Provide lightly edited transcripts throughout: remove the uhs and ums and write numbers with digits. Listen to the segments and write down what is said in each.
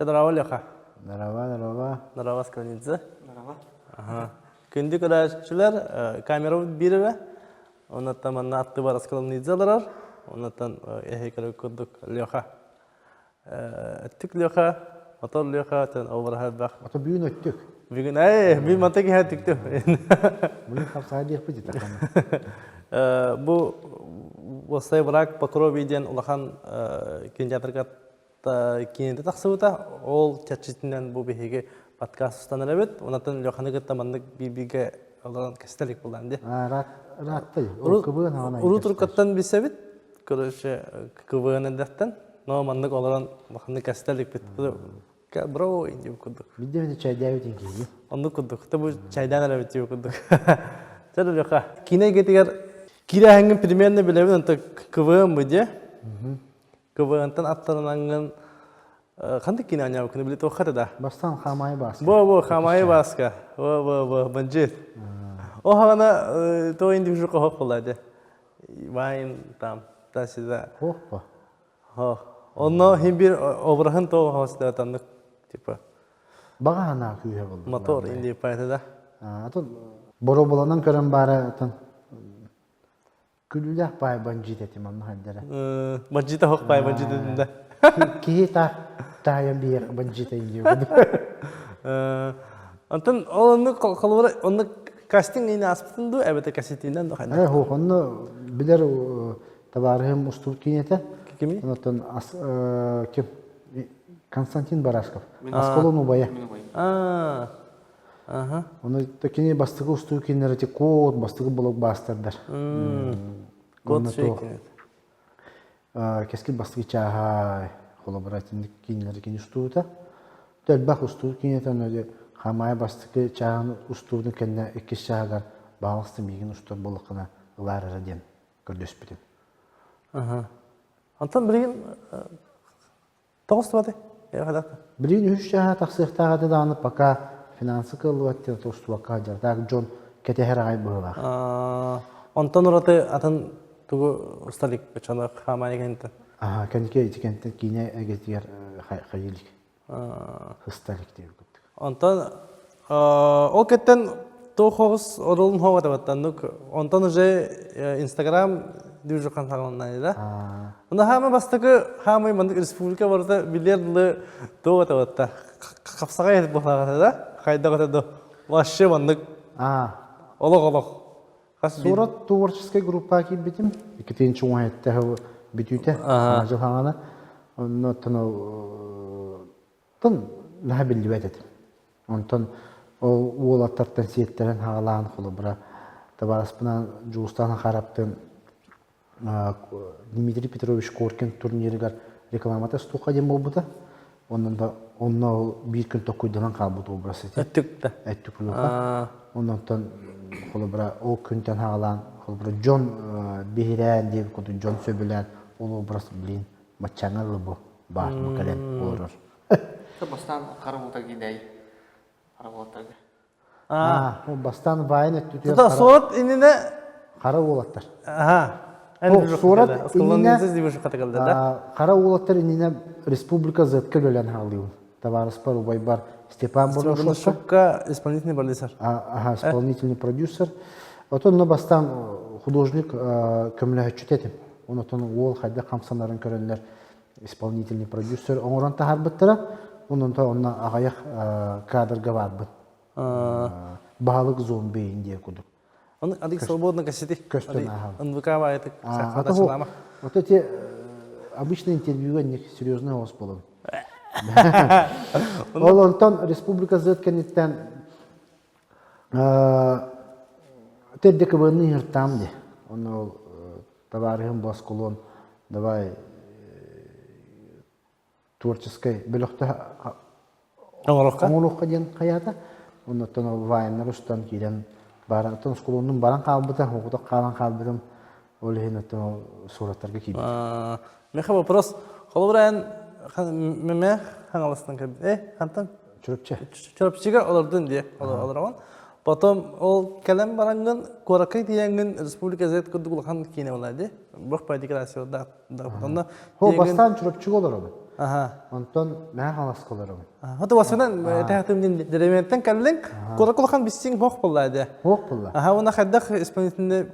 Здорово, Леха. Здорово. Здорово, Скалинцы. Здорово. Ага. Күнді көрәшілер камера бирі. Онаттан манна атты бар Скалинцалар. Онаттан эхекері күрдік Леха. Түк Леха, мотор Леха, тен овархат бақ. Ото бүйін өттік. Бүгін, мен мотор кейхат түкті. Бұны қапсаға дейік бұ дейді қаны. Бұл осылай бұрақ Покровиден ұлақан кинжатырғатта кенеті тақсы бұта. Ол чатшетінен бұл бейхеге подкаст ұстаныр әбет. Онаттан Леханы күтті маңдық бейбейге олардан кәстелік бұлдан де. Раттай. Ол күбігін ағана. Уру тұрқаттан бесе бет. Көріші күбігін әндәқтен. Но маңдық олардан маңдық кәстелік бет. Браво, инди күрдік. Бидде чайда өтін кейі. Онды күрдік. Бұл чайдан әрі бет күрдік. Сәді Леха. Кине кетігер кире әңгін примерно білебін, онты күбігін бұде. Күбігінтен аттарынаңын қанды кине әңгін күні білет оқады да? Бастан қамайы басқа. Бұл, қамайы басқа. Бұл, бұнжет. О ғана той инди жүқі хоқ болады. Вайн там, тасыда. Хоқ ба? Хоқ. Онно хим бір обырағын тоғы хауысында атандық, типа. Баға ғана күйе болды. Мотор инди пайты да. Атын боро боланан көрін бары атын күлілі бай банжит етім анны халдері. Банжита хоқ бай банжита дінде. Кейі тайын бейек банжита инде өкіді. Антон, оны қалуыра, оны кастинг ені аспытынды, әбеті кассетинен до қайна. Хоқ, оны білер табарығым ұстур кейнеті. Кеми? Онытын кем? Константин Барашков. Асколону бая. Оны текене бастығы ұстуы кейнері те код, бастығы блок бастырдар. Код шейкенет. Кеске бастығы чағай, қолы бұратындық кейнері кейні ұстуы та. Төлбақ ұстуы кейнетен өде қамай бастығы чағын ұстуының кәнне еккес чағығар бағылысты меген ұстуы болықына ұлар әрден көрдөс бітін. Антон, білген тоғысты бады? Білген үш чаға тақсықтағады да анып бақа финансы қылы өттен тоғысты бақа жардақ Джон кәтехер ағай бұғылақ. Антон ұраты атын тұғы ұсталик бәчаны қамай кәнеттен? Кәнеке етікенттен кейіне әгетігер қайылік. Хысталик дейі көптік. Антон, ол кәттен тоғы қоғыз орылын хоғады баттандық. Антон уже Инстаграм дүйі жұқан сағылынан еді. Онда хамы бастығы хамы мандық республика барыда билерді тоғы атабатта. Қапсаға етіп бұқлағаты да? Қайда қатады? Ваще мандық. Олық. Сурат творческой группа ки битим. Екетенші оңайетті битүйті. Жыл қаңаны. Оны тын ләхі білді бәдеді. Онтын ол аттарттан сиеттерін хағалағын құлы бұра. Табарыспынан жуыстаны қараптың Дмитрий Петрович Коркин турнирігер рекламата стуқа дем бол бұда. Онна бір күн тоқойдынан қал бұд обрасы. Әттікті. Әттік ұлыға. Оннан қолы бұра ол күнтен хағалан. Қолы бұра Джон Бехирән деп көді Джон сөбілән. Ол обрасы білейін матчаңылы бұл. Бар мұқален олырыр. Бастан қараболтар кейдәй. Қараболтарға. Ол бастан байын әтті Тұта сорат иніне... Қара олаттар. Сурат иніне... Қара олаттар иніне республика зәткіл өлән ғалыуын. Товарыс бар, убай бар. Степан Борошовка. Шопка исполнительный продюсер. Исполнительный продюсер. Отын бастан художник көмілі өтчет етім. Онытын ол қайда қамсанарын көрінлер исполнительный продюсер. Оңыран тағар бұттыра, онынта онына ағаяқ кадрға бар бұд. Бағалық зомбейін дей күдік. Он адик свободно кассети. Көстен ағал. Он выкавает их сахара. Вот эти обычные интервьюға не серьезный голос болын. Ол онтан республика зөткенеттен тәддекі бұны ертам де. Оны табарығын басқылын, давай творческой біліқті оңырыққа ден қаята. Оны тәні вайынлар ұстан кейден баран, тәні скулының баран қалбыта, оқыдық қалан қалбытым, олығын тәні сураттарға кейбет. Меха вопрос. Қолы бірәйін мәмә қаңалыстан кәбет? Қантан? Чүріпчі. Чүріпчіге олардың де олырауан. Потом ол кәлем баранғын, қорақай дейенғін республика зәйт күрді құлған кейіне олайды. Бұқ бәді красио да. Бастан чүріпчіге олар оны. Ага. Онтон мен халаскаларым. Хаты васынан тәхтимдин деревенттен каллен кулакулахан биссин хох буллады. Оқ бұлла. Ага, уна хаддах исполнительный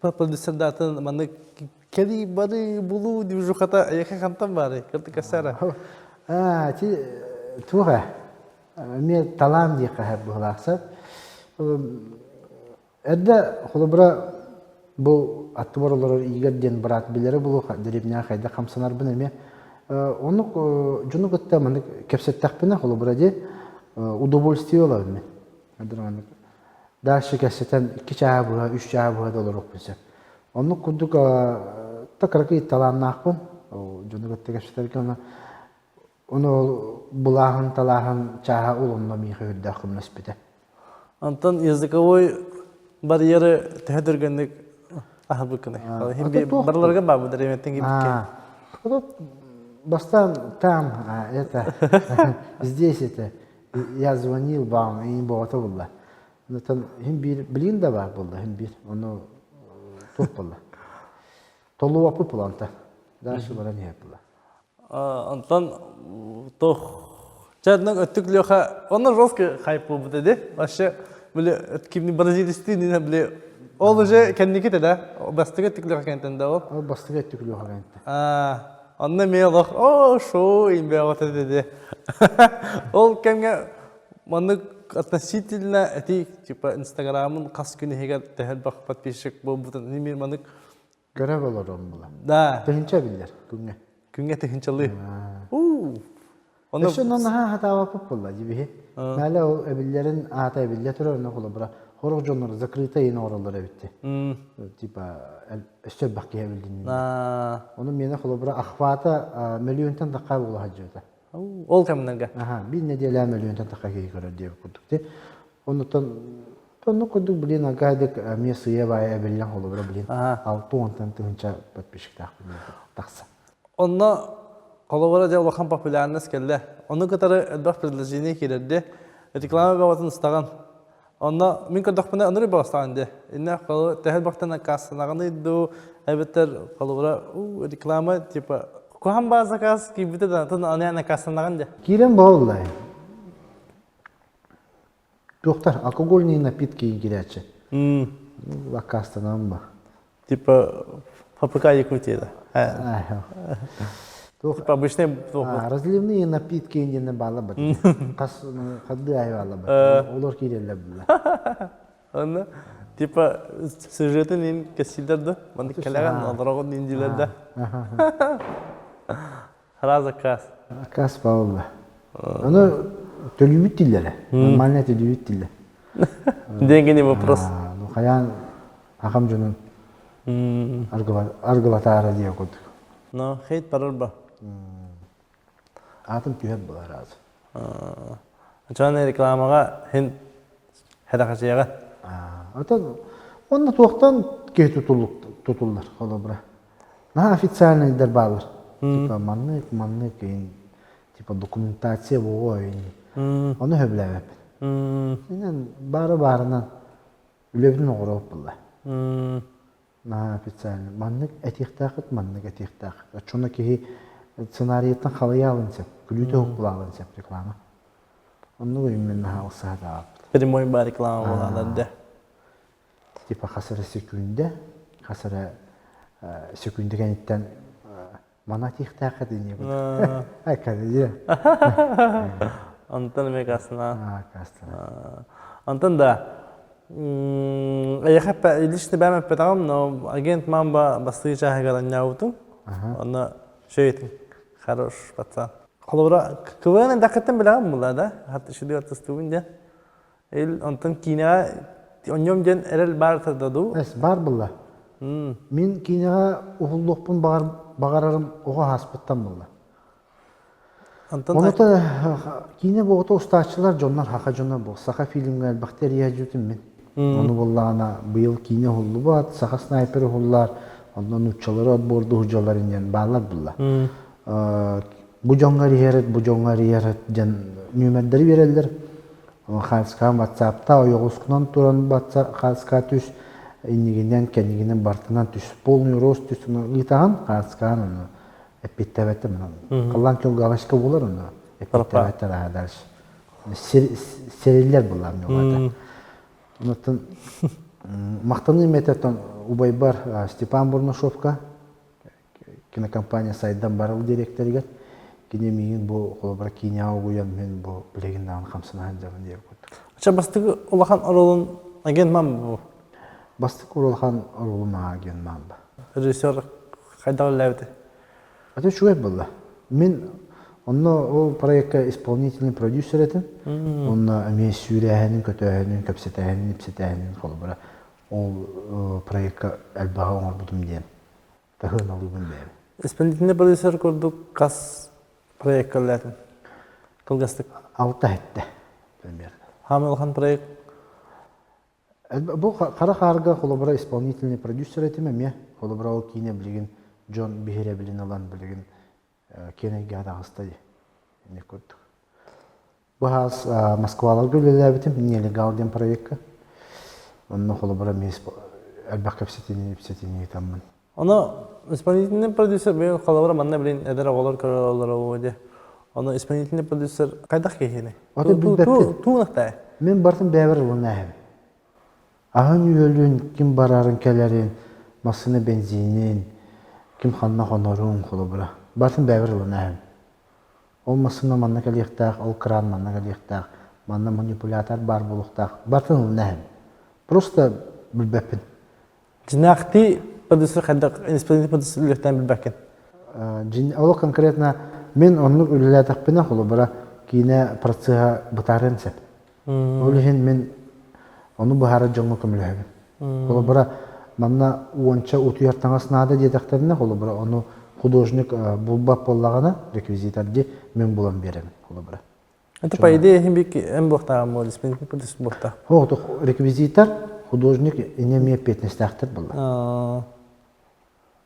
продюсер датын маны кели бары булу дивжухата яка хантан бары. Кырты касара. Ти туға. Мен талам дейқа хәп бұлақсат. Әдді құлыбыра бұл атты барылары егерден барат білері бұл деревня қайда қамсанар бұн әме. Оны жүні күтті мұны кәпсеттәк бұна құлыбыра де удовольствие олар мен. Дальше кәсеттен 2 чаға бұға, 3 чаға бұға долар оқпынсы. Оны күдік тақырқы таланнақ бұн. Жүні күтті кәпсеттер оны бұлағын, талағын чаға олынна мейхі үрді ақымнас біті. Антон языковой барьеры тәдіргендік ахыл бұкыны. Барларға бабы дәреветтен кебітке. Бастан там, здесь это, я звонил вам, и не было это было. Но там блин да бар было, оно топ было. Толу апы планта, дальше было не было. Антон, тох, чадның өттіклеуға, оны жорстко хайп болып деді. Вообще, біле, өткімні бразилисті, біле, ол уже кәндекі деді, бастығы өттіклеуға кәнтінде ол? Ол бастығы өттіклеуға кәнтінде. Онны мейлық, шоу, имбе ағыты деді. Ол кәмге, мұны относительно, әти, типа, инстаграмын қас күні хегер тәхіл бақ подписчик болып бұтын, немер мұнық? Görəv olur onun bula. Да. Təhincə billər, günə. Günə təhincəli. Eşin onun hata vapıb bulla gibi. Mələ o əbillərin hata əbillə türə örnək olur bura. Xoruq jonları zakryta yeni oralara bitti. Tipa, östör bakıya bildin. Onun mene olur bura axvata milyondan da qayb ola hacıda. Ol kəmənəngə? Bir nedelə milyondan da qayb görür deyə kurduk. Onu kurduk bilin agaydık mesıya vay əbilən olur bura bilin. 6-10 tınca patpişik taqsa. Onunla Kolabora diye bakan popüleriniz geldi. Onun kadar elbette предложение geldi. Reklama bağlatın istegan. Onunla min kadar bana anırı bağlastandı. İnne kalı tehel baktan kasnağını do elbette kolabora reklama tipa kuhan bazı kas gibi de tanı anlayan kasnağındı. Kirem bağlay. Doktor, алкогольные напитки игрячи. Вакастанам ба. Типа паприка якутия. Типа обычные разливные напитки индине бала ба. Кас хадды айвала ба. Олар кирелле була. Анна типа сюжетин ин кесилдерди. Маны келеген алрагын индилерде. Раза кас. Кас баула. Аны төлүбүт дилер. Нормально төлүбүт дилер. Деньги не вопрос. Ну хаян ахам жонун аргылатары дие кодук. Но хейт парарба. Атын түйет була разы. Чаны рекламага хин хедакачыяга. Атын онна туактан кей тутулдар холобра. На официальный дербалар. Типа маннык типа документация бой. Onu höblәвеп. Синен бары-барынан үлебин огырып була. На официально. Маннык этихтакыт, маннык этихтакыт. Чуна ки сценарийтан халая алынсап, күлүтө окула алынсап реклама. Onu именно хаусада. Прямой бар реклама булаларда. Типа хасара секунде, хасара секунде кенеттен мана этихтакыт дине. Акадия. Антон мегасына. Кастана. Антон да. Я хапа лично бәмә петам, но агент мамба бастыйча хагаран яуту. Она шейтин. Хорош пацан. Колора квен дакаттан билам була да. Хатта шуды артыстуында. Эл Антон кина оньом ден эрел бар тададу. Эс бар була. Мин кинага угуллукпун багарарым ого хаспыттан була. Онута кине боғыта ұстачылар жоннар хақа жонна бұл. Сақа фильмге бактерия жүтін мен. Оны боллағына бұйыл кине hullu бат, сақа снайпері hullar, ондан ұтчалары отборды ұжалар инен бағалар бұлла. Бұ жоңғар ерет, жан нөмердері берелдер. Қалысқа WhatsApp'та ойығысқынан тұран қалысқа түс, инегінен, кәнегінен бартынан түс, полный рост түс, ұйтаған қалысқаған оны. Эппиттебетте мен. Каллан кел галашка булар оны. Эппиттебетте да дальше. Сериллер булар мелада. Онтон мактаны метатон убайбар Степан Бурнушовка кинокомпания сайдан барыл директорга кине миин бу холбар киня уян мен бу билегиндагы хамсына жабын деп көрдүк. Ача бастыгы улахан оролун аген мам бу. Бастык урулхан орулма аген мамба. Режиссер кайдагы ләвде. Это шуй было. Мен о проектка исполнительный продюсер этим. Он мен сүрәһенең көтәһенең капсетәһенең ипсетәһенең холбара. Ол проектка албага оңор бутум дигән. Тагын алыбын бер. Исполнительный продюсер көрдүк кас проектларын. Кылгастык. Алта хәтте. Примерно. Хамилхан проект. Бу кара харга холбара исполнительный продюсер этим мен холбара ол кине билген Джон Бихере билен алан билген кенеге дагыстай. Не көрдүк. Бу хас Москвалар гөлләбитим нелегал ден проектка. Он холбара мес албак капсетини тамман. Оны исполнительный продюсер мен халабара манна билен эдер оголор көрөлөр оде. Оны исполнительный продюсер кайдак кехене? Туунакта. Мен бартым бәбер булнахым. Ахын үйөлүн ким барарын келерин, масыны бензинин, ким ханна хонорун холобра. Бартым бәбер булнахым. Ол масына манна келектак, ол кран манна келектак, манна манипулятор бар булуктак. Бартым булнахым. Просто билбепин. Жинакти продюсер кайдак исполнительный продюсерлерден билбекен. Ол конкретно мен онлук үлеләтак пена холобра кине процесса бутарын сеп. Олихин мен onu bu hara jongu kömülühü. Kolu bura manna uonça utuyartаңас nada diyedeklerine kolu bura onu художник bulbap bollağına rekvizitar di men bulan berem kolu bura. Это по идее химбик эм бохта мол исполнительный продюсер бохта. Хоғды rekvizitar художник инеме петнестақтыр бұлла.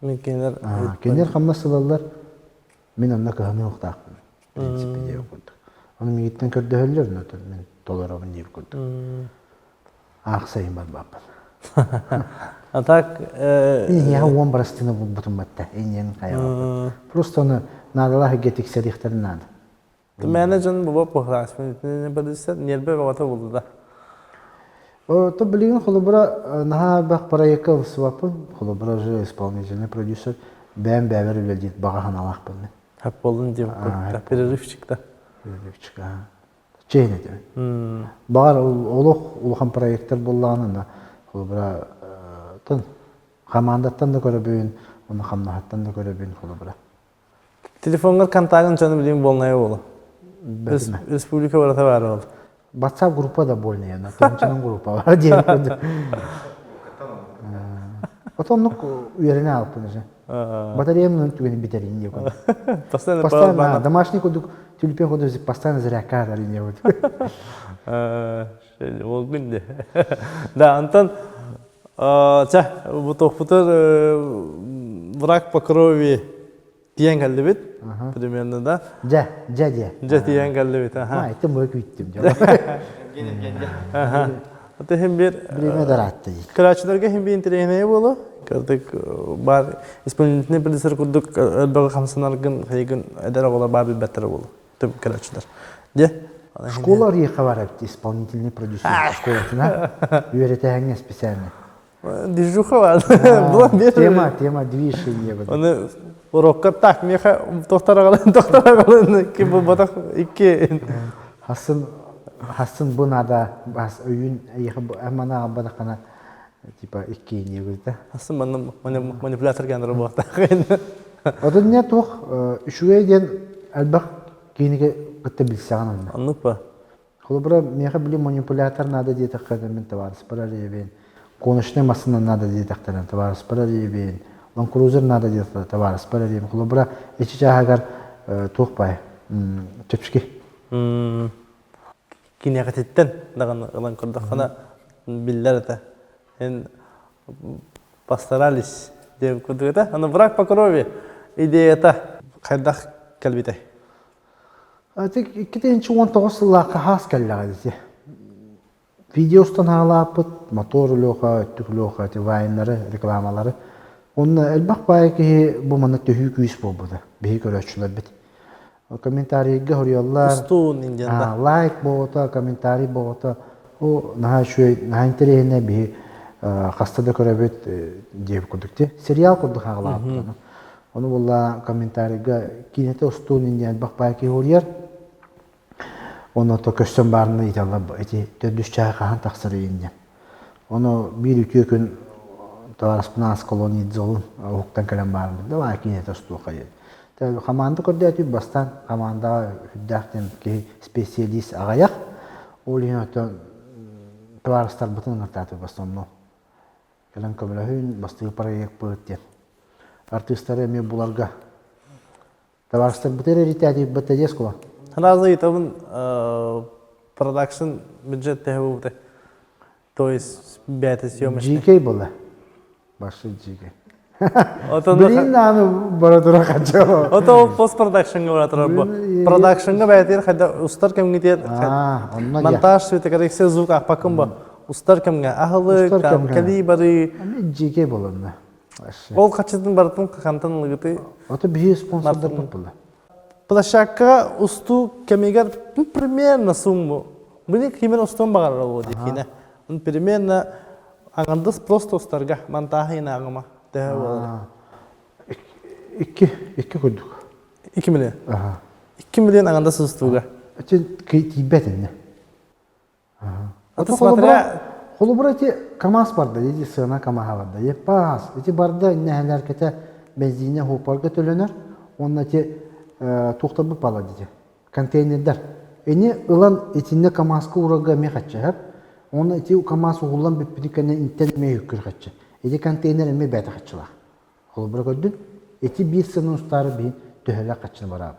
Мен кенер Кенер хамнасылалар мен онна көхөмі ұқтақпын. Принципе деп көрдік. Оны мегеттен көрді өлілер, мен толарабын деп көрдік. Ақсайын бар бапын. А так... Я он барастыны бұтын батта, енен қайға. Просто оны надалағы гетексер ехтерін нады. Мәне жан бұл бохта исполнительный продюсер нербе бағата болды да. То білген холобра наға бақ проекка ұсывапын, холобра жы исполнительный продюсер бән бәбір үлелдейді бағахан алақпын мен. Хәп болдың деп көрді, перерывчикта. Перерывчик, чейін әдемін. Бағар олық проекттер болғанында холобра қамандаттан да көребейін, оны қамнағаттан да көребейін холобра. Телефонғар контагын жаны білген болнайы олы? Республика барата бары олы? WhatsApp группа да больная, на темчанın группа var diye koydum. Потом уверене алып же. Батареямның түгені битерейін деп koydum. Постоянно домашний koyduk, тюльпен koyduk, постоянно зарядка дарин деп koyduk. Şöyle o gün de. Да, Антон, bu tohputlar vrak по крови diyen geldi bit. Примерно да. Ja diye. Ja diyen geldi bit. Ha, это мой күйттім. Ate hem bir Birime darattı. Kıraçlarga hem bir internet bolu. Gördük bar исполнительный продюсер kurduk elbette hamsanargın haygün eder olar bar bir better bolu. Tabii kıraçlar. De. Школа Риха var hep исполнительный продюсер школасына. Үйретәңе специально. Дежуха var. Bulan bir Тема движения. Onu urokka tak meha tohtara kalan ki bu batak iki. Hasın buna da bas oyun amana badakana типа iki ne güzel. Hasın manipülatör kendine bu batak. O da ne toh şuya gen albak kini kıtta bilsen onu. Anlık mı? Холобра меха били манипулятор надо диye takkadan tavars para reben. Konuşma masasında надо diye takkadan tavars para reben. Lan cruiser надо diye tavars para reben. Холобра içi çahagar toh pay. Tüpçki. Kini katetten dağın kurduk kana biller de. En pastoralis diye kurduk da. Onu bırak pakrovi ideya da kaydak kalbite. Artık 2019 yıllık has kelleği. Videostan halapıt, motor loha, tük loha, vayinleri, reklamaları Онна элбах байки бу мана төһү күйс болбуда. Беги көрөчүлөр бит. Комментарийге хорьоллар. Устун индианда. Лайк болото, комментарий болото. О наха шуй наха интерене би хастада көрөбөт деп курдукте. Сериал курдук хагалап. Оны булла комментарийге кинете устун индиан бак байки хорьяр. Оны то көстөн барны италла эти төдүс чайгахан таксыры инде. Оны бир үтү күн Товароспнас колонии золун хуктан калан барын да ва кинете усту кайет. Та команда көрдөтү бастан команда хүддактен ки специалист агаяк олин ото товарстар бутун нататы бастонно. Калан көмөлөһүн басты проект бөттен. Артисттар эми буларга товарстар бутер ритати бөттедескова. Разы итабын продакшн бюджет tehuvde. То есть бәті съемочный. GK была. Башы GK. Отонда Блин, аны барадыра кача. ото постпродакшнга баратыр бу. Продакшнга бәтер хәдә устар кемгә тиер. Онна я. Монтаж сөйте коррекция звук апакым бу. Устар кемгә ахлы, там калибры. Ами GK болонна. Башы. Ол качытын бартын кантан лыгыты. Ото бии спонсордар была. Площадка усту кемигер примерно сумму. Были кимен устун багар болду дикине. Он примерно аңандыс просто устарга монтажы нагыма. Iki koyduk. 2 milyon. Aha. 2 milyon аңандыс устуга. Açın kıytibet ne? Аты смотря Холубра те КамАЗ барда, еди сына КамАЗ барда. Епас, эти барда нәһәләр кете бензине хопарга төлөнөр. Онна те туктабы пала диде. Контейнердар. Эне ылан этинне КамАЗка урага мехатча. Онна эти КамАЗ угулан биппиникене интен мехүккөр хатча. Эти контейнер эме бәті хатчылар. Холубра көрдүн. Эти бир сынын устары бин төһөлө качны барабы.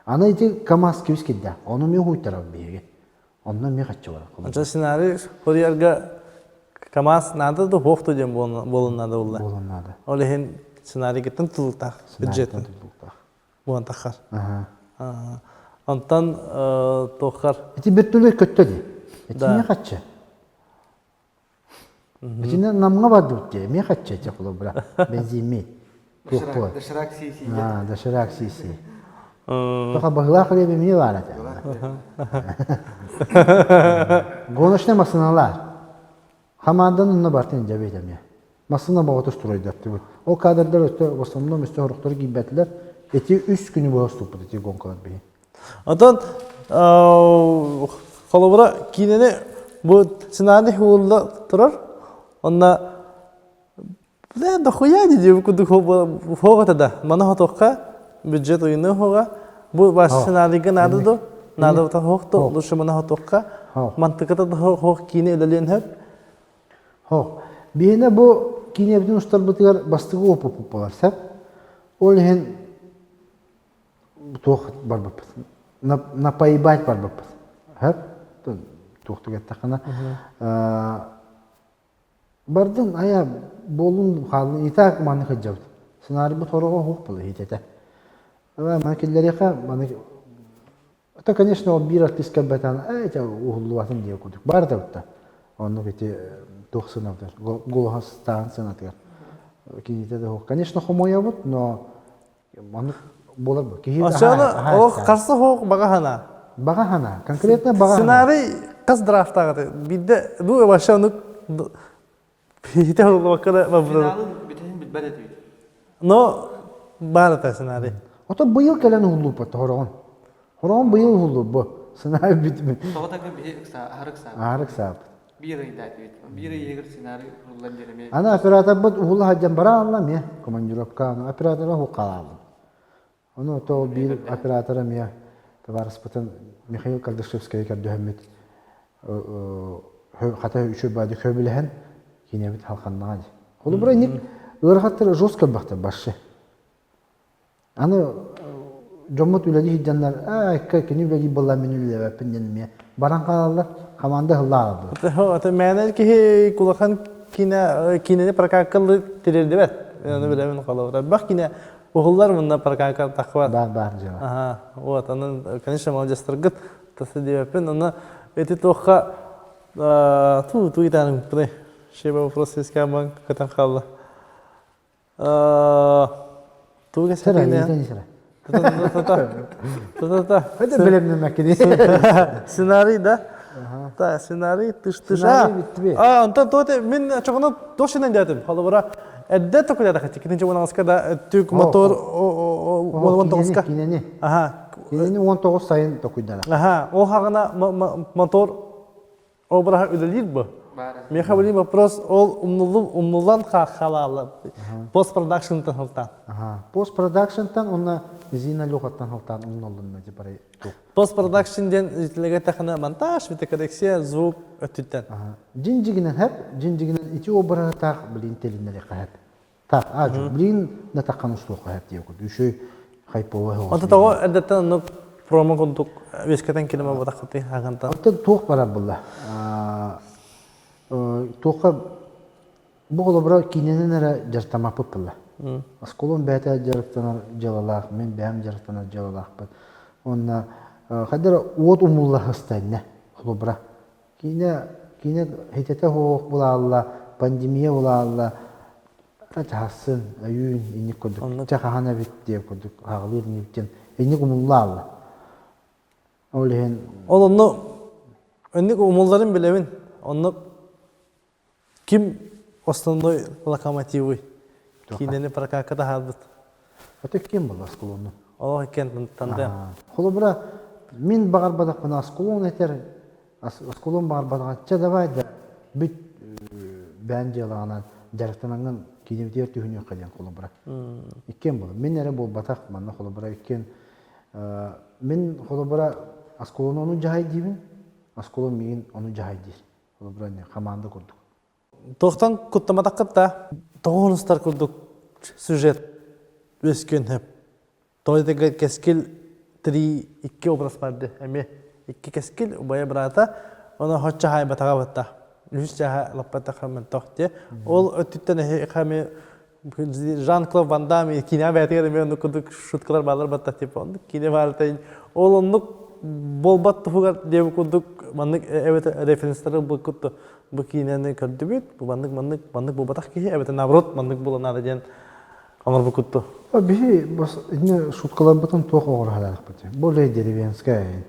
Аны эти КамАЗ кебис кидде. Оны мен хуйтарабы биге. Онна мен хатчы бар. Ача сценарий хорьярга КамАЗ надо да хохту дем болун надо булла. Болон надо. Олехин сценарий геттен тулуктак бюджеттен. Буан тахар. Ага. Онтан тохар. Эти бир түлө көттөдү. Эти мен хатчы. Эти намга барды утте. Мен хатчы эти холубра. Бензинми. Доширак сиси. Доширак сиси. Тоха багла хлебе мне варат. Гоношне масыналар. Хамандан унна бартын жабетем я. Масына багыты стройдап деп. О кадрдар өтө басымдан өстө хоруктар кийбетлер. Эти 3 күнү бола ступут эти гонкалар бей. Онтан холобра кинене бу сценарий хулда турар. Онна да хуя диде куду хогата да. Мана хотока бюджет уйны хога. Бу баш сценарийга надо надо та хохто лучше мана хотока. Мантыката да хог кине элелен хеп. Бейне бу кинебдин устар бутыгар бастыгы опуп болар сап. Ол хен тох барбап. Напаибать барбап. Хеп тохтуга такана. Бардын ая болун халын итак маны хаджаб. Сценарий бу торого хук болу хитете. Манкиллерика маны это, конечно, бир артистка бетан, это углуватын диye кудuk. Бар да бутта. Onu biti 90'lar. Голос станция натер. Кините да. Конечно, хомоя бут, но маны болар бу. Ашана о карсы хок багахана. Багахана, конкретно багахана. Сценарий кыз драфтагы. Бидде бу башаны бите вакыда бабыр. Финалын битен битбәде дейт. Но бар та сценарий. Ото быйыл келен улуп бат хорон. Хорон быйыл улуп бу. Сценарий битми. Тоготагы бихекса, арыкса. Арык сап. Бири дайт дейт. Бири егер сценарий курулган жереме. Ана оператор бут улу хаджан бара алам я. Командировка оператора хукалам. Onu to bir operatörüm ya. Tavarsıptan Mikhail Kardashevskiy kadöhmet. Hatta üçü badi köbülehen yine bit halkandan. Onu buraya nik ırhatır жестко baktı başı. Ana Jomut üledi hiccanlar kini üledi balla menüyle ve pendenme. Baran kalallar kamanda hılladı. Ata мәнәл ки кулахан кинене прокаккалы тирелди бет. Аны белемен калабыра. Бак кине оғыллар мында прокаккал тақва. Бар жава. Ага, вот, аны, конечно, молодежьтаргыт тасы дебепен, аны эти тоққа ту итаның бұдай. Шеба вопрос ескаман катан қалды. Туга Сара, сәкене. езен сара. Та-та-та. Hadi bilemem makine. Сценарий, да? Та, сценарий, тыш-тыш. Сценарий битти бе. Онтан тоте, мен чоғына дошынан дядым. Халыбыра, әдді тоқы дядық әтті. Кетінші оңаңызға да түк мотор, он тоғызға. Кинени. Аха, Кинени 19 сайын токуйдара. аха, о хағына мотор обыраға өділер бұ. Бары. Мен қабылым вопрос, ол умнулан халалы. Постпродакшнтан хылтан. Post-production'tan ona zina lukatan haltan umnolunna jibare тук. Постпродакшнден зителеге тақына монтаж, видеокоррекция, звук өттіттен. Жинжигинен хеп, жинжигинен ити обыраға тақ білін теліннері қағып. Так, ажу, білін на таққан ұстуы қағып дейі көді. Үші хайповы хоғыз. Онта тағы әрдеттен ұнық промо құндық вескетен келіме бұдақыты ағантан. Онта туқ бара бұлла. Туққа бұғылы бұра кейненен әрі жартамапы бұлла. Асколон бәті жарықтанар жалалақ, мен бәм жарықтанар жалалақ бұд. Онна қадыр от умулла хыстайны құлы бұра. Кейне хетете хоқ бұла алла, пандемия бұла алла, Тахасын, аюн, инник көдік. Чақағана бет деп көдік. Ағылыр нептен. Инник умулла алла. Олеген... Ол оны, өнік умулларын білемін. Оны ким основной локомотивы? Кейнені прокакада халбыт. Өте кем бұл Асколонны? Ол екен таңды. Құлы бұра, мен бағар бадақпын Асколон етер. Асколон бағар бадаққа давайды. Бүт бән жалағынан жарықтананған кейдемдер түйіне қаден құлы бұра. Еккен бұл. Мен әрі бұл батақ манна құлы бұра еккен. Мен құлы бұра Асколон оны жағай деймін. Асколон меген оны жағай дейір. Құлы бұра не қаманды көрдік. Тоқтан күттамадаққытта тоғыныстар күрдік сюжет өскен хеп. Тойдегі кескіл 3-2 образ барды. Әме 2 кескіл ұбайы бірата, оны хотча хай батаға батта. Үш жаға лаппата қамын тоқты. Ол өттіттен әме Жан-Клод Ван Дамм кине бәтіге деме оны күрдік шуткалар балар батта теп онды. Кине барытайын. Ол онлық болбат тұғығар деп күрдік. Мандық әвет референстары бұл күтті. Бұл кинені көрді бет. Бұл мандық бұл батақ кейі. Әвет наоборот мандық бұл нады ден аңыр бұл күтті. Бихи, шуткалар бұтын тоқ оғыр халалық бұты. Бұл жай деревенская.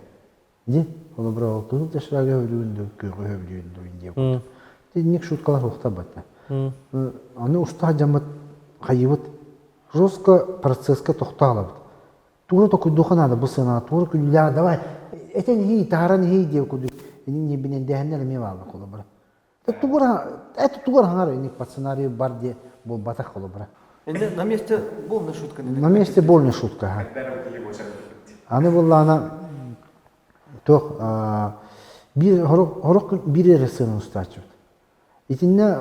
Не? Оны бұра олтығы дәшірәге өлігінді, көйгі өлігінді өйінде бұты. Денек шуткалар оқта бұты. Аны ұста жамыт қайыбыт. Жостқа процесска тоқтағылы бұты. Туғыр тоқы дұқынады бұл сына, туғыр күлілі давай. Этен хей, тағаран хей деп күдік. Енің небінен дәхінер ме балы қолы бұра. Туғыр хаңар енек пацанарий бар де бұл батақ қолы бұра. Енді на месте болны шутка. На месте больная шутка. Аны была она тох bir ресурсны устачивает. Итинне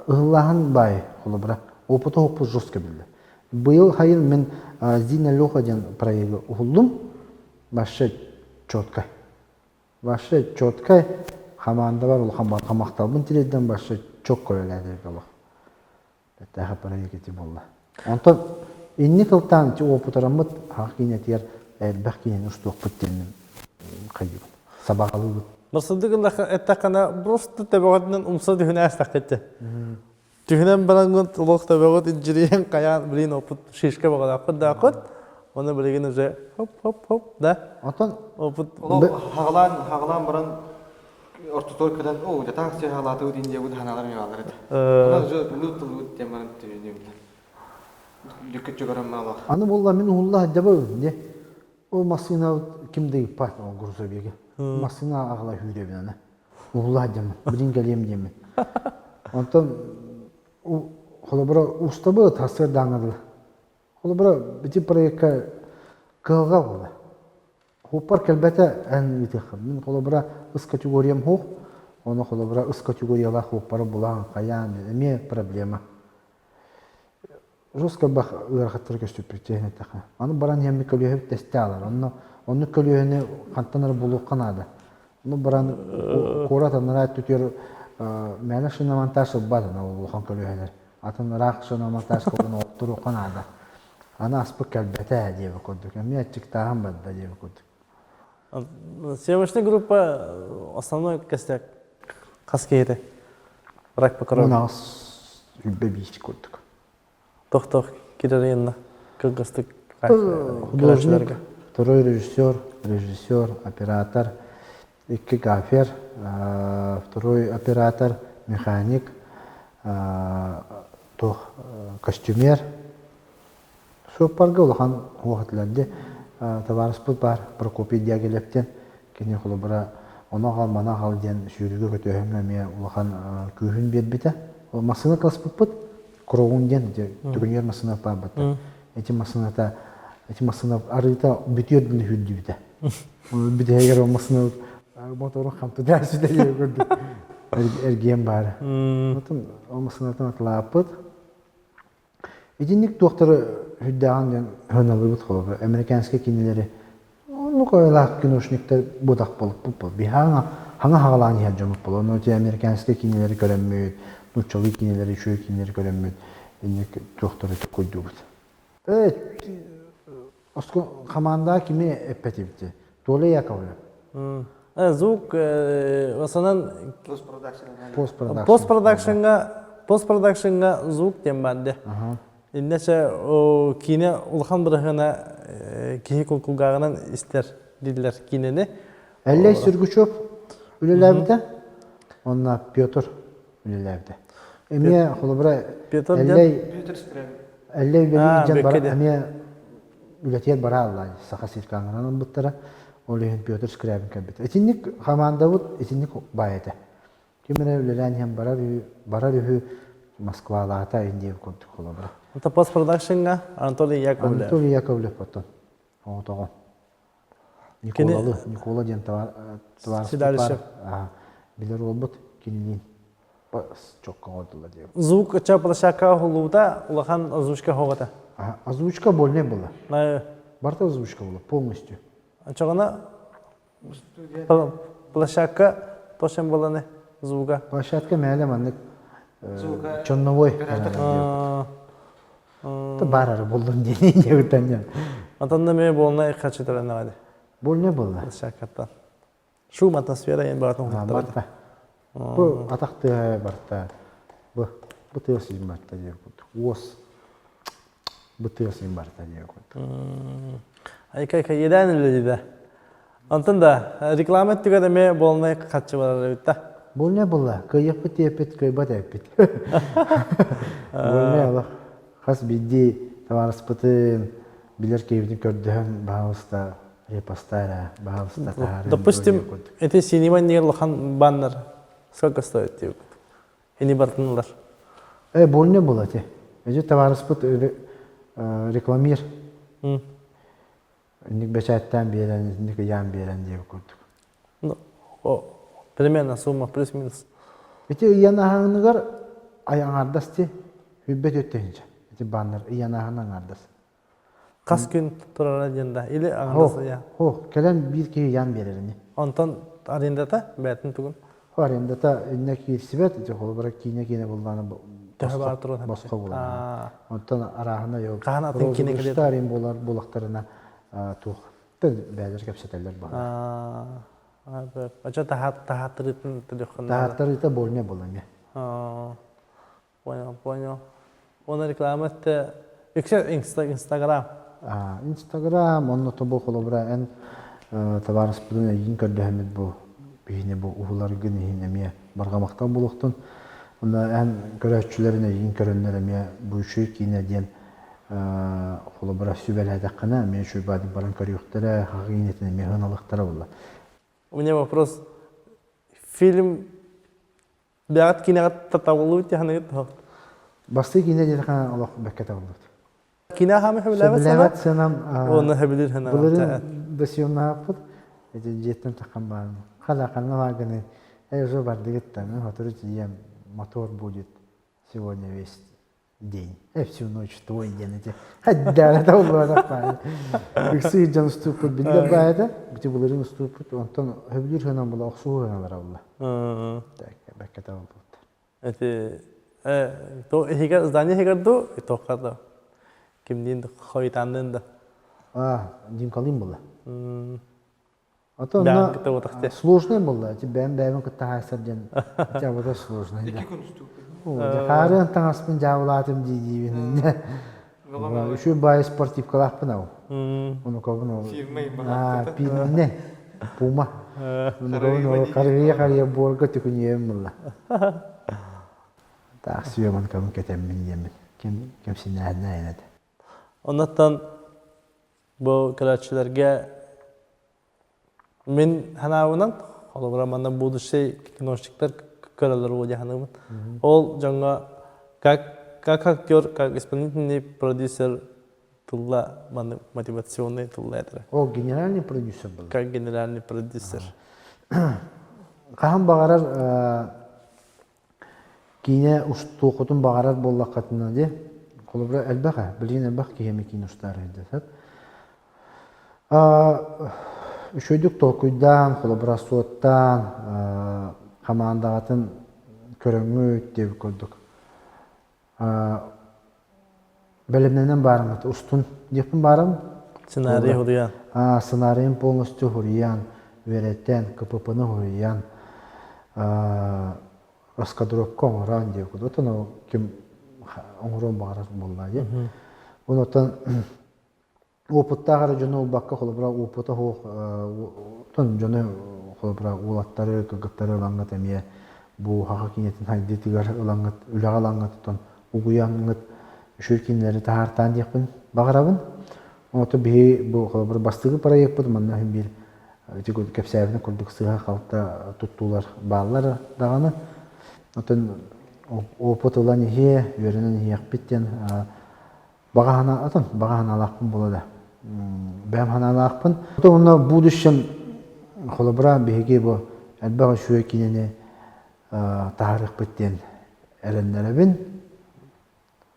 ыллаган бай холобра. Опыты опыт жестко билди. Быйыл хайын мен Зина Лёхаден проекты угулдум. Башы четко. Башы четко команда бар, ул камакталбын тиледен башы чок көрөлөдү болот. Тәһә проекты болла. Антон инни кылтан ти опытарамыт хакинетер элбәкинен уштук биттенин кайып. Сабагалы. Мырсылдыгында әттәкана просто табагатынан умса дихне астакытты. Дихнен барангын улук табагат инжириен каян билин опыт шишке багада кыдакыт. Оны билген уже хоп да. Антон опыт Хағалан баран ортотойкадан о жатаксы халаты динде бу ханалар меалар эти. Аны жо лут теман түйдем. Диккет жогорам мала. Аны болла мен улла дебе не. О машина кимдей пат о грузовиге. Машина агла хүйдө бена. Улла дем. Билин келем дем. Антон у холобра устабы тасыр даңыр. Холобра бити проектка кылга болду. Хоппар келбете эн витехм. Мен холобра үс категориям хох. Оны холобра үс категориялар хоппар булан каян. Эме проблема. Жестко бах ырахаттар көстөпүтөне така. Аны баран ямми көлөһөп тесталар. Оны көлөһөнө кантанар булу канада. Оны баран коратанара түтөр мәне шына монтаж бар, аны хан көлөһөнөр. Атын рак шына монтаж колуну оттуру канада. Аны аспык келбете деп көрдүк. Эми ачык тагын бар деп көрдүк. Съемочная группа основной костяк Каскейде. Рак покров. У нас любебийский көрдүк. Тох киреринна. Кыргызстык Художник, второй режиссер, оператор, iki гафер, второй оператор, механик, костюмер. Көп барга улахан уақытларды товарыспыт бар, Прокопий Дягилевтен, кене құлыбыра оны қал, мана қал ден сүйрігі көтөһімі ме улахан күйін бербеті. Масыны қылыспыт, кровун ден, түгінер масыны бар бітті. Эти масыны арыта бүтердін хүрді біті. Біті егер о масыны моторын қамты дәрсі де көрді. Әрген бар. О масынатын атылапыт. Единlik doktoru hüddağın hınalı bud qolub. Amerikanski kinleri onu koyalaq киношниктер budaq bolup bu. Bir hanga hağalan yer jomuk bolu. Onu te Amerikanski kinleri görünmüyor. Nutçalı kinleri, şu kinleri görünmüyor. Единlik doktoru koydu bud. Evet. Osko komanda kimi epetivti. Tole Yakovlev. Звук в основном Post-production. Post-production'ga звук дем барды. Иннесе кине улхан бирахына кихи кулгагынан истер дилер кинени. Әлләй Сürgüçöp үлеләбде. Онна Петр үлеләбде. Эме холобра Петр әлләй белгән бар. Эме үләтер бара алла. Саха сиркаңнан буттара. Олеген Петр Скрябин кабит. Этинник команда бут, этинник байыды. Кимене үлелән һәм бара Москвалата индия контур холобра. Это post-production'ga Анатолий Яковлев. Анатолий Яковлев потом. Отого. Никола ден товар. Сидаришев. Билер олбут кинин. Çok колодылар деп. Звук ча площадка холуда улахан озвучка хогата. Озвучка больне была. Барта озвучка была полностью. Чагана площадка тошен баланы звука. Площадка мәле маннык Чонновой. Та барар болдун дейін еутanya. Атанда ме болна качытыран нагады. Больне была. Площадкаттан. Шум атмосфера ен бартын хуттар. Барта. Бу атакты барта. Бу тыйсыз барта деп. Ос. Бу тыйсыз барта деп. Айкай едан үледі. Антында рекламет түгәді ме болна качы барар өтті. Больне была. Кыйыпыт епет, кыйбат епет. Больне алах. Хас бидди товарыспытын билер кейбитин көрдүһөн баалыста репостара баалыста тары. Допустим, это синема не лохан баннер. Сколько стоит тип? И не бартынлар. Больне было те. Эже товарыспыт рекламир. Ник бечаттан берен, ник ян берен деп көрдүк. Ну, примерно сумма плюс-минус. Эти янаханыгар аяңардасты хүббет өттөнчө. Эти баннер янаханан ардас. Кас күн турар дегенде или аңдаса я. Келен бир ки ян берерини. Онтон арендата бәтин түгүн. Арендата инне кирсибет, эти холбара кине булганы Тәһбар турат. боско булганы. Онтон арахына yok. Каһанатын кине килет. Старин болар булактарына тух. Бәлер кепсетелер бар. Ача тахаттырытын телефон. Тахаттырыта больне булганы. Понял. Оны рекламатты Инстаграм. Инстаграм, онно тобо холобра эн товарыспытын эгин көрдөһөмүт бу. Бийне бу угуларгын эме баргамактан булуктун. Онда эн көрөчүлөрүнө эгин көрөннөр эме бу үшүй кине ден холобра сүбеләдәккана мен şu бады баран көрүктөрө хагыйнетине механалыктары булла. У меня вопрос. Фильм бәгат кинегат татавулу тяхнет. Басты кине дедикана Аллах бәккәтә булды. Кине хамы хәбләвәт Сәбәләвәт сәнам. Оны хәблир хәнә. Булырын дәсьонна апыт. Эти жеттен таккан бар. Халаканна вагыны. Уже барды геттен. Хатырыч ем мотор будет сегодня весь день. Всю ночь твой день. Хәддәр это булды. Икси жан ступут билдер байда. Бите булырын ступут. Онтон хәблир хәнә була аксуу хәнәләр булды. Так, бәккәтә булды. Это то хигар здание хигарду тохкада. Кимдин хойтандында. Дим калым булды. Бән китә отакты. Сложный булды. Бән кытта хәсәр ден. Это вот сложно. 2 күн ступут. Харын таңаспын жауылатым дейдейбін. Үші бай спортив қалақпын ау. Оны көбін ол. Пирмейн Пума. Оны көбін ол қария борға түкінеуім мұлла. Так сүйемін көбін кетемін емін. Кем сені әдіне әйнеді. Ondan bu karaçilerge min hanavından hologramandan bu şey kinoştikler körler olacak hanımın. Ol janga как актер, как исполнительный продюсер тула мотивационный тула это. О, генеральный продюсер был. Как генеральный продюсер. Кахан бағарар кейіне ұшты оқытын бағарар болла қатына де. Қолыбыра әлбәға, білген әлбәқ кейеме кейін ұштар еді. Үшөйдік толкуйдан, қолыбыра суоттан, қамандағатын көріңі өттеп көрдік. Бәлімненен барым, ұстын депін барым. Сценарий хуриян. Сценарийін полностью хуриян, вереттен, КПП-ны хуриян, раскадровка оңыран деп көрді. Отын кем оңыран бағарар болла. Онытын опытта ғара жөні ол баққа қолыбыра опыта оқтын жөні қолыбыра олаттары, көгіттары ұлаңғат әмие бұл хақа кенетін хайдетігер ұлаңғат, үліға ұлаңғат ұтын угуяңғат үшіркенлері тағартан дейкпін бағарабын. Оты бей бұл қолыбыра бастығы проект бұд, манна бір кәпсәйбіні күрдік сыға қалықта тұттулар бағалар дағаны. Отын опыт ұлан ехе, өрінін ехпеттен бағахан алақпын болады. Бәм хан алақпын. Оны будущем қолыбыра бейге бұл әлбәға шуе кенені тағарық біттен әрінлеребін.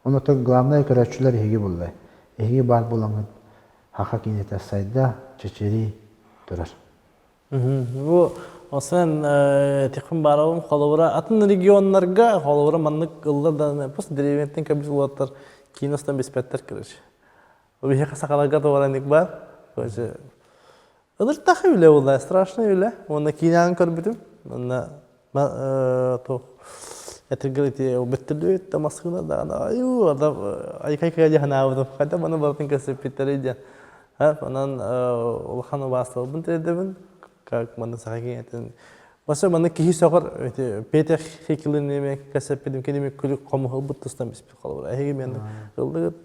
Оны тұң главный көрәтшілер ехе болды. Ехе бар болаңын хақа кенеті сайда чечери тұрар. Bu Osan tekun barabım kolubura atın regionlarga kolubura manlık ıllardan pos deriventten kabis ulatlar kinostan bespetler kırış. O bir kasakalarga da varanlık var. Böyle Ödür tahi bile oldu, страшно bile. Onda kinan körbütüm. Onda to etirgeliti o bettirdi tamaskına da ayu adam ay kaya hanavdım. Hatta bana baktın kasıpitleri ha onun olhanı bastı. Bunu dedim. Как мана сахагин Баса мана кихи сагар петер хекилин неме касапедим кенеме күлүк комухал буттастан бис калбар. Эге мен кылдыгыт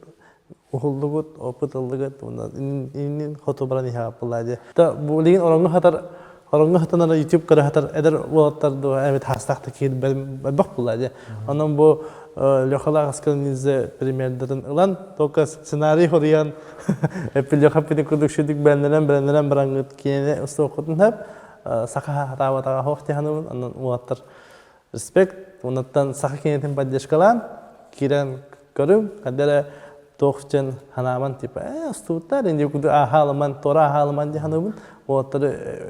ухулдыгыт опытылдыгыт унда инин хотобрани хапылады. Та бу леген ораңга хатанара YouTube кара хатар эдер улаттарды эбет хастакты кид бак булады. Анан бу лёхала аскалнизе примердерин ылан только сценарий хориян эпиле хаппини кудукшудук бенлерен бараңыт кийине уста окутун хап сака хатабатага хохти ханымын анан улаттар респект онаттан сака кенетин поддержкалан кирен көрүм кадере тохчен ханаман типа устуттар инде куду ахалыман тора ахалыман ди ханымын улаттар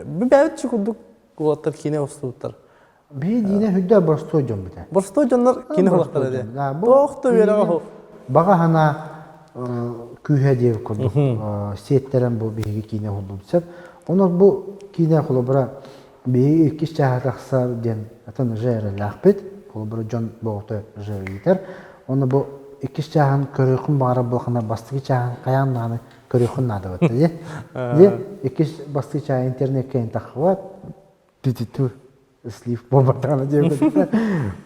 бебет чукудук улаттар кийине устуттар Bir dine hüdde borçlu hocam bir de. Borçlu hocamlar kini kulakları diye. Toğdu bir ağa. Bağa hana kühe diye kurduk. Siyetlerin bu bir kine oldu. Onlar bu kine kulubura bir iki çağrıksar den. Atan jere lahbet. Kulubura John boğdu jere yeter. Onu bu iki çağın körükün bağırı bulğana bastığı çağın kayanlarını körükün adı var diye. İki bastığı çağın internetken takıvat. Düdütü. Слив бобатана диебет.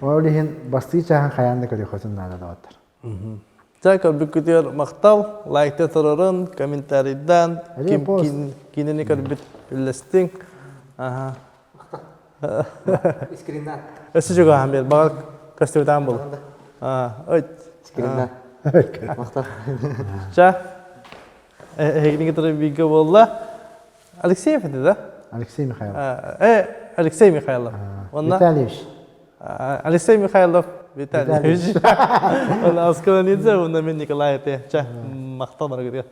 Олиһин басты чахан хаянда көрү хөсөн нада даттар. Так, бүкүтер мактал, лайкта торорун, комментарийдан, кинени көрбүт үлестиң. Аха. Скриннат. Эсэ жога хамбер, багар кастырдан бол. Ой. Скриннат. Мактал. Ча. Хегниге торы биге болла. Алексеев эди да? Алексей Михайлов. Алексей Михайлов. Витальевич. Алексей Михайлов Витальевич. Он аскаланидзе, он на мен Николай те. Ча, мақтал баргырга.